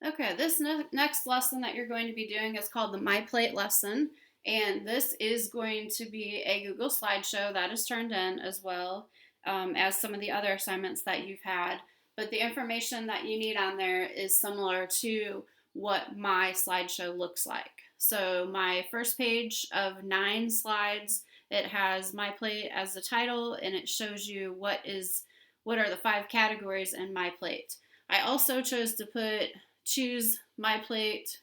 Okay, this next lesson that you're going to be doing is called the MyPlate lesson, and this is going to be a Google slideshow that is turned in as well as some of the other assignments that you've had. But the information that you need on there is similar to what my slideshow looks like. So my first page of 9 slides, it has MyPlate as the title, and it shows you what are the 5 categories in MyPlate. I also chose to choose MyPlate,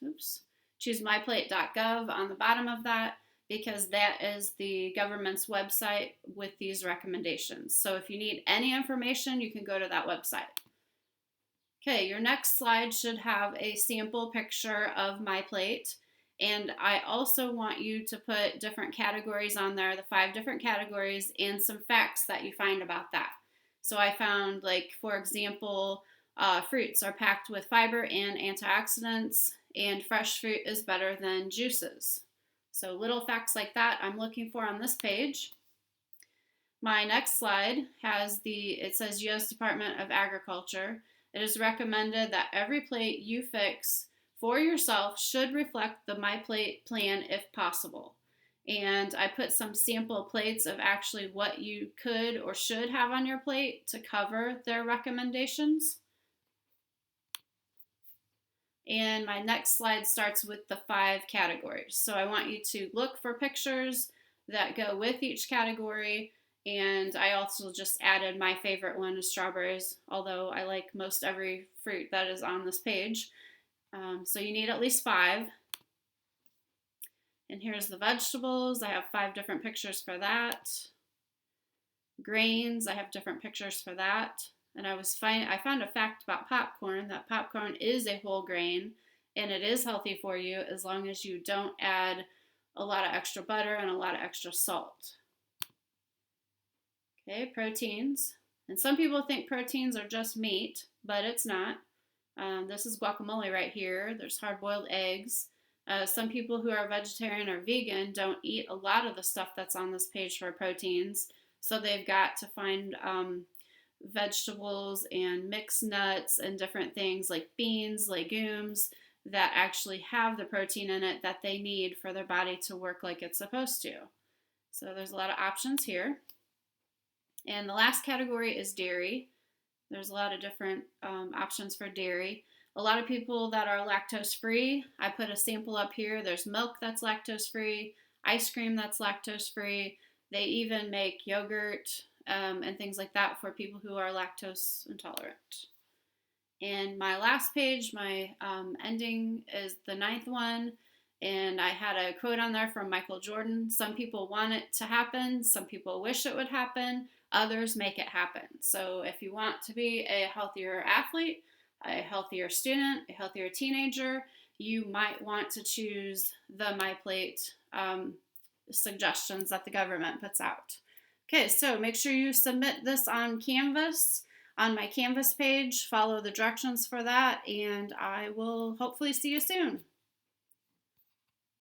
choose myplate.gov on the bottom of that because that is the government's website with these recommendations. So if you need any information, you can go to that website. Okay, your next slide should have a sample picture of MyPlate. And I also want you to put different categories on there, the 5 different categories, and some facts that you find about that. So I found, like, for example, fruits are packed with fiber and antioxidants, and fresh fruit is better than juices. So little facts like that I'm looking for on this page. My next slide it says U.S. Department of Agriculture. It is recommended that every plate you fix for yourself should reflect the MyPlate plan if possible. And I put some sample plates of actually what you could or should have on your plate to cover their recommendations. And my next slide starts with the 5 categories. So I want you to look for pictures that go with each category. And I also just added my favorite one is strawberries, although I like most every fruit that is on this page. So you need at least 5. And here's the vegetables. I have 5 different pictures for that. Grains, I have different pictures for that. And I found a fact about popcorn, that popcorn is a whole grain and it is healthy for you as long as you don't add a lot of extra butter and a lot of extra salt. Okay, proteins. And some people think proteins are just meat, but it's not. This is guacamole right here. There's hard-boiled eggs. Some people who are vegetarian or vegan don't eat a lot of the stuff that's on this page for proteins, so they've got to find vegetables and mixed nuts and different things like beans, legumes that actually have the protein in it that they need for their body to work like it's supposed to. So there's a lot of options here. And the last category is dairy. There's a lot of different options for dairy. A lot of people that are lactose free, I put a sample up here. There's milk that's lactose free, ice cream that's lactose free. They even make yogurt and things like that for people who are lactose intolerant. And my last page, my ending is the 9th one, and I had a quote on there from Michael Jordan. Some people want it to happen, some people wish it would happen, others make it happen. So if you want to be a healthier athlete, a healthier student, a healthier teenager, you might want to choose the MyPlate suggestions that the government puts out. Okay, so make sure you submit this on Canvas, on my Canvas page. Follow the directions for that, and I will hopefully see you soon.